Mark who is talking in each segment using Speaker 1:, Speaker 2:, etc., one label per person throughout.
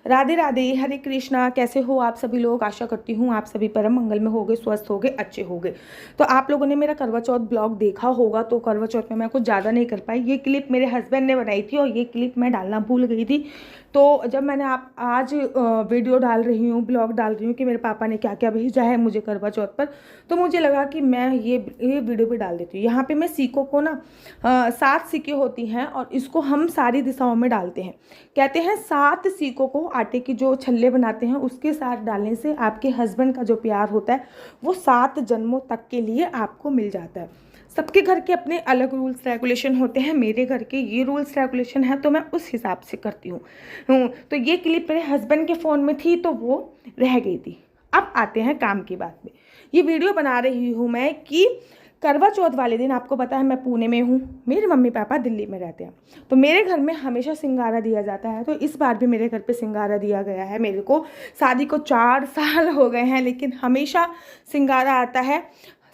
Speaker 1: राधे राधे, हरे कृष्णा। कैसे हो आप सभी लोग? आशा करती हूँ आप सभी परम मंगल में होगे, स्वस्थ होगे, अच्छे होगे। तो आप लोगों ने मेरा करवा चौथ ब्लॉग देखा होगा। तो करवा चौथ में मैं कुछ ज़्यादा नहीं कर पाई। ये क्लिप मेरे हस्बैंड ने बनाई थी और ये क्लिप मैं डालना भूल गई थी। तो जब मैंने आप आज वीडियो डाल रही हूँ, ब्लॉग डाल रही हूँ कि मेरे पापा ने क्या क्या भेजा है मुझे करवा चौथ पर, तो मुझे लगा कि मैं ये वीडियो भी डाल देती हूँ। यहाँ पे मैं सिक्कों को ना 7 सिक्के होती हैं और इसको हम सारी दिशाओं में डालते हैं। कहते हैं 7 सिक्कों को आटे की जो छल्ले बनाते हैं उसके साथ डालने से आपके हस्बैंड का जो प्यार होता है वो 7 जन्मों तक के लिए आपको मिल जाता है। सबके घर के अपने अलग रूल्स रेगुलेशन होते हैं। मेरे घर के ये रूल्स रेगुलेशन है तो मैं उस हिसाब से करती हूँ। तो ये क्लिप मेरे हस्बैंड के फ़ोन में थी तो वो रह गई थी। अब आते हैं काम की बात में। ये वीडियो बना रही हूँ मैं कि करवा चौथ वाले दिन आपको पता है मैं पुणे में हूँ, मेरे मम्मी पापा दिल्ली में रहते हैं। तो मेरे घर में हमेशा सिंगारा दिया जाता है। तो इस बार भी मेरे घर पे सिंगारा दिया गया है। मेरे को शादी को 4 साल हो गए हैं लेकिन हमेशा सिंगारा आता है।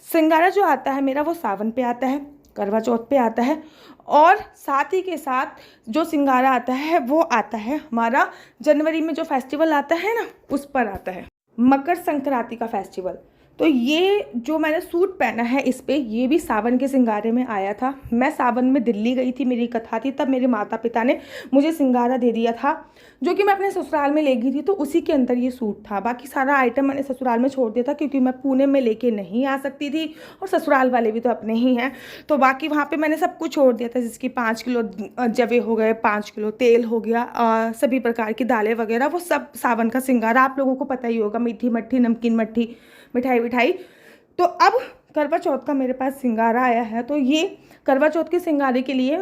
Speaker 1: सिंगारा जो आता है मेरा वो सावन पे आता है, करवा चौथ पे आता है और साथ ही के साथ जो सिंगारा आता है वो आता है हमारा जनवरी में जो फेस्टिवल आता है ना उस पर आता है, मकर संक्रांति का फेस्टिवल। तो ये जो मैंने सूट पहना है इस पे ये भी सावन के सिंगारे में आया था। मैं सावन में दिल्ली गई थी, मेरी कथा थी, तब मेरे माता पिता ने मुझे सिंगारा दे दिया था जो कि मैं अपने ससुराल में ले गई थी। तो उसी के अंदर ये सूट था। बाकी सारा आइटम मैंने ससुराल में छोड़ दिया था क्योंकि मैं पुणे में लेके नहीं आ सकती थी और ससुराल वाले भी तो अपने ही हैं। तो बाकी वहाँ पर मैंने सब कुछ छोड़ दिया था, जिसकी 5 किलो जवे हो गए, 5 किलो तेल हो गया, सभी प्रकार की दालें वगैरह, वो सब सावन का सिंगारा आप लोगों को पता ही होगा। मीठी मट्ठी, नमकीन मट्ठी, मिठाई विठाई। तो अब करवा चौथ का मेरे पास सिंगारा आया है। तो ये करवा चौथ के सिंगारे के लिए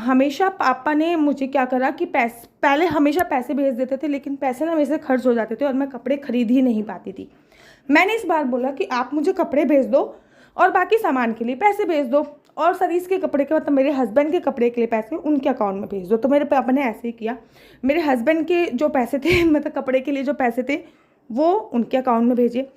Speaker 1: हमेशा पापा ने मुझे क्या करा कि पहले हमेशा पैसे भेज देते थे लेकिन पैसे ना मेरे से खर्च हो जाते थे और मैं कपड़े खरीद ही नहीं पाती थी। मैंने इस बार बोला कि आप मुझे कपड़े भेज दो और बाकी सामान के लिए पैसे भेज दो और सरीस के कपड़े के मतलब मेरे हस्बैंड के कपड़े के लिए पैसे उनके अकाउंट में भेज दो। तो मेरे पापा ने ऐसे ही किया। मेरे हस्बैंड के जो पैसे थे मतलब कपड़े के लिए जो पैसे थे वो उनके अकाउंट में भेजे।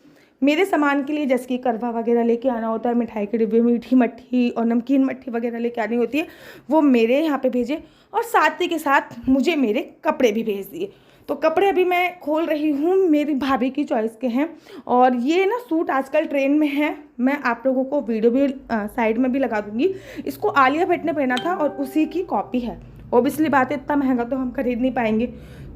Speaker 1: मेरे सामान के लिए जैसे कि करवा वगैरह लेके आना होता है, मिठाई के डिब्बे, मीठी मट्ठी और नमकीन मट्ठी वगैरह लेके आनी होती है, वो मेरे यहाँ पे भेजे और साथ ही के साथ मुझे मेरे कपड़े भी भेज दिए। तो कपड़े अभी मैं खोल रही हूँ, मेरी भाभी की चॉइस के हैं और ये ना सूट आजकल ट्रेंड में है। मैं आप लोगों को वीडियो भी साइड में भी लगा दूँगी। इसको आलिया भट्ट ने पहना था और उसी की कॉपी है। ओबियसली बात है, इतना महंगा तो हम खरीद नहीं पाएंगे।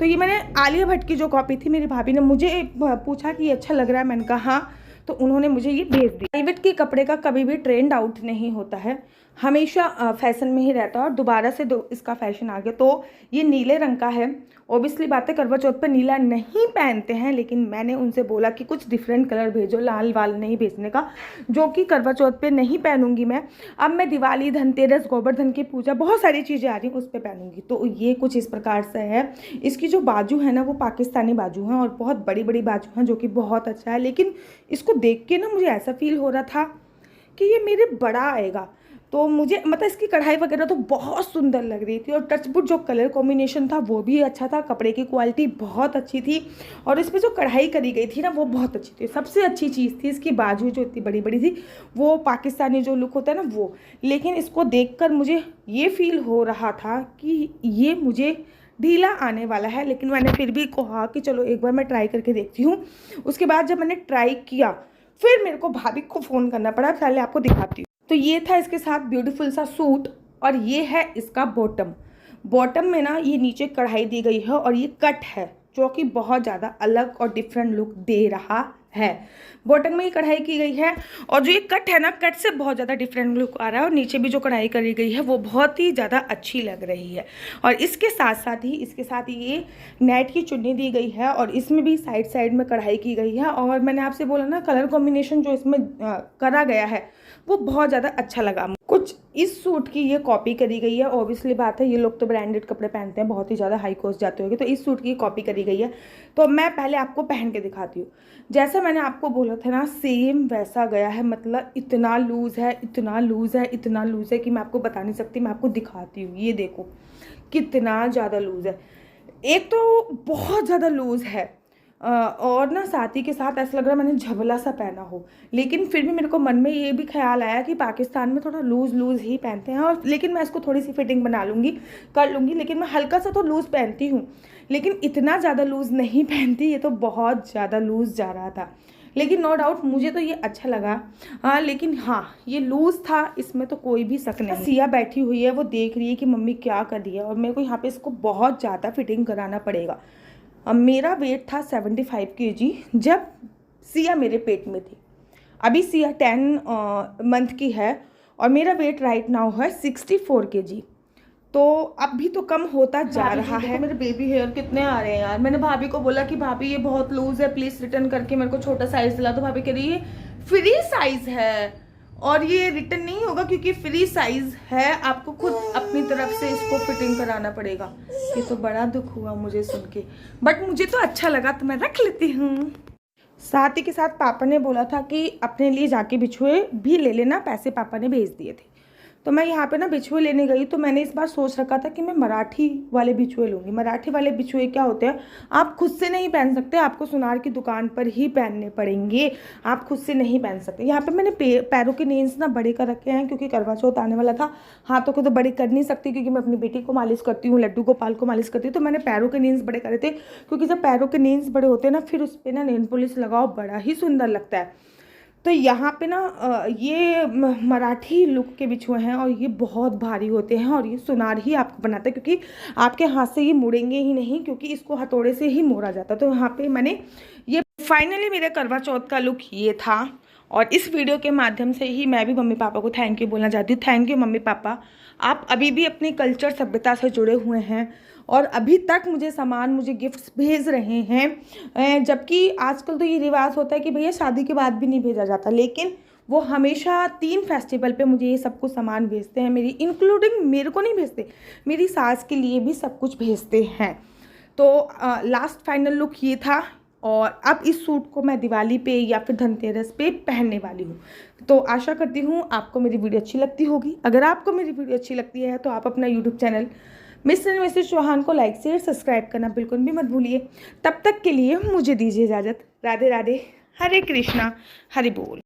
Speaker 1: तो ये मैंने आलिया भट्ट की जो कॉपी थी, मेरी भाभी ने मुझे पूछा कि ये अच्छा लग रहा है, मैंने कहा हाँ, तो उन्होंने मुझे ये भेज दिया। प्राइवेट के कपड़े का कभी भी ट्रेंड आउट नहीं होता है, हमेशा फैशन में ही रहता है और दोबारा से इसका फैशन आ गया। तो ये नीले रंग का है। ओबियसली बात है करवा चौथ पर नीला नहीं पहनते हैं लेकिन मैंने उनसे बोला कि कुछ डिफरेंट कलर भेजो, लाल वाल नहीं भेजने का, जो कि करवा चौथ पे नहीं पहनूंगी मैं। अब मैं दिवाली, धनतेरस, गोवर्धन की पूजा, बहुत सारी चीज़ें आ रही हैं उस पर पहनूंगी। तो ये कुछ इस प्रकार से है। इसकी जो बाजू है ना वो पाकिस्तानी बाजू हैं और बहुत बड़ी बड़ी बाजू हैं जो कि बहुत अच्छा है। लेकिन इसको देख के ना मुझे ऐसा फील हो रहा था कि ये मेरे बड़ा आएगा। तो मुझे मतलब इसकी कढ़ाई वगैरह तो बहुत सुंदर लग रही थी और टचवुड जो कलर कॉम्बिनेशन था वो भी अच्छा था। कपड़े की क्वालिटी बहुत अच्छी थी और इस पर जो कढ़ाई करी गई थी ना वो बहुत अच्छी थी। सबसे अच्छी चीज़ थी इसकी बाजू जो इतनी बड़ी बड़ी थी, वो पाकिस्तानी जो लुक होता है ना वो। लेकिन इसको देखकर मुझे ये फील हो रहा था कि ये मुझे ढीला आने वाला है, लेकिन मैंने फिर भी कहा कि चलो एक बार मैं ट्राई करके देखती हूँ। उसके बाद जब मैंने ट्राई किया फिर मेरे को भाभी को फ़ोन करना पड़ा। पहले आपको दिखाती हूँ। तो ये था इसके साथ ब्यूटीफुल सा सूट और ये है इसका बॉटम। बॉटम में ना ये नीचे कढ़ाई दी गई है और ये कट है जो कि बहुत ज़्यादा अलग और डिफरेंट लुक दे रहा है। बॉटम में ये कढ़ाई की गई है और जो ये कट है ना, कट से बहुत ज़्यादा डिफरेंट लुक आ रहा है और नीचे भी जो कढ़ाई करी गई है वो बहुत ही ज़्यादा अच्छी लग रही है। और इसके साथ ही ये नेट की चुन्नी दी गई है और इसमें भी साइड साइड में कढ़ाई की गई है। और मैंने आपसे बोला ना कलर कॉम्बिनेशन जो इसमें करा गया है वो बहुत ज़्यादा अच्छा लगा। कुछ इस सूट की ये कॉपी करी गई है। ऑब्वियसली बात है, ये लोग तो ब्रांडेड कपड़े पहनते हैं, बहुत ही ज़्यादा हाई कॉस्ट जाते होंगे, तो इस सूट की कॉपी करी गई है। तो मैं पहले आपको पहन के दिखाती हूँ। जैसा मैंने आपको बोला था ना सेम वैसा गया है। मतलब इतना लूज़ है, इतना लूज़ है, इतना लूज़ है कि मैं आपको बता नहीं सकती। मैं आपको दिखाती हूँ, ये देखो कितना ज़्यादा लूज़ है। एक तो बहुत ज़्यादा लूज़ है और ना साथ ही के साथ ऐसा लग रहा है मैंने झबला सा पहना हो। लेकिन फिर भी मेरे को मन में ये भी ख्याल आया कि पाकिस्तान में थोड़ा लूज़ लूज़ ही पहनते हैं और लेकिन मैं इसको थोड़ी सी फिटिंग बना लूँगी, कर लूँगी। लेकिन मैं हल्का सा तो लूज़ पहनती हूँ लेकिन इतना ज़्यादा लूज़ नहीं पहनती, ये तो बहुत ज़्यादा लूज़ जा रहा था। लेकिन नो डाउट मुझे तो ये अच्छा लगा। हाँ, लेकिन हाँ ये लूज़ था, इसमें तो कोई भी शक नहीं। सिया बैठी हुई है, वो देख रही है कि मम्मी क्या कर रही है, और मेरे को यहाँ पे इसको बहुत ज़्यादा फिटिंग कराना पड़ेगा। मेरा वेट था 75 kg जब सिया मेरे पेट में थी। अभी सिया 10 मंथ की है और मेरा वेट राइट नाउ है 64 kg। तो अब भी तो कम होता जा रहा है। मेरे बेबी हेयर कितने आ रहे हैं यार। मैंने भाभी को बोला कि भाभी ये बहुत लूज है, प्लीज रिटर्न करके मेरे को छोटा साइज दिला। तो भाभी कह रही है फ्री साइज है और ये रिटर्न नहीं होगा क्योंकि फ्री साइज है, आपको खुद अपनी तरफ से इसको फिटिंग कराना पड़ेगा। ये तो बड़ा दुख हुआ मुझे सुन के, बट मुझे तो अच्छा लगा तो मैं रख लेती हूँ। साथ ही के साथ पापा ने बोला था कि अपने लिए जाके बिछुए भी ले लेना, पैसे पापा ने भेज दिए थे। तो मैं यहाँ पे ना बिछुए लेने गई, तो मैंने इस बार सोच रखा था कि मैं मराठी वाले बिछुए लूँगी। मराठी वाले बिछुए क्या होते हैं, आप खुद से नहीं पहन सकते, आपको सुनार की दुकान पर ही पहनने पड़ेंगे, आप खुद से नहीं पहन सकते। यहाँ पे मैंने पैरों के नेल्स ना बड़े कर रखे हैं क्योंकि करवा चौथ आने वाला था। हाथों को तो बड़े कर नहीं सकती क्योंकि मैं अपनी बेटी को मालिश करती हूँ, लड्डू गोपाल को मालिश करती हूँ। तो मैंने पैरों के नेल्स बड़े करे थे क्योंकि जब पैरों के नेल्स बड़े होते हैं ना, फिर उस पर ना नेल पॉलिश लगाओ, बड़ा ही सुंदर लगता है। तो यहाँ पे ना ये मराठी लुक के बिछुए हैं और ये बहुत भारी होते हैं और ये सुनार ही आपको बनाता है क्योंकि आपके हाथ से ये मुड़ेंगे ही नहीं क्योंकि इसको हथौड़े से ही मोड़ा जाता है। तो यहाँ पे मैंने ये फाइनली मेरा करवा चौथ का लुक ये था। और इस वीडियो के माध्यम से ही मैं भी मम्मी पापा को थैंक यू बोलना चाहती हूँ। थैंक यू मम्मी पापा, आप अभी भी अपनी कल्चर सभ्यता से जुड़े हुए हैं और अभी तक मुझे गिफ्ट्स भेज रहे हैं। जबकि आजकल तो ये रिवाज होता है कि भैया शादी के बाद भी नहीं भेजा जाता, लेकिन वो हमेशा 3 फेस्टिवल पे मुझे ये सब कुछ सामान भेजते हैं। मेरी इंक्लूडिंग मेरे को नहीं भेजते, मेरी सास के लिए भी सब कुछ भेजते हैं। तो लास्ट फाइनल लुक ये था और अब इस सूट को मैं दिवाली पे या फिर धनतेरस पे पहनने वाली हूँ। तो आशा करती हूँ आपको मेरी वीडियो अच्छी लगती होगी। अगर आपको मेरी वीडियो अच्छी लगती है तो आप अपना YouTube channel Mr and Mrs Chauhan को लाइक शेयर सब्सक्राइब करना बिल्कुल भी मत भूलिए। तब तक के लिए मुझे दीजिए इजाज़त। राधे राधे, हरे कृष्णा, हरि बोल।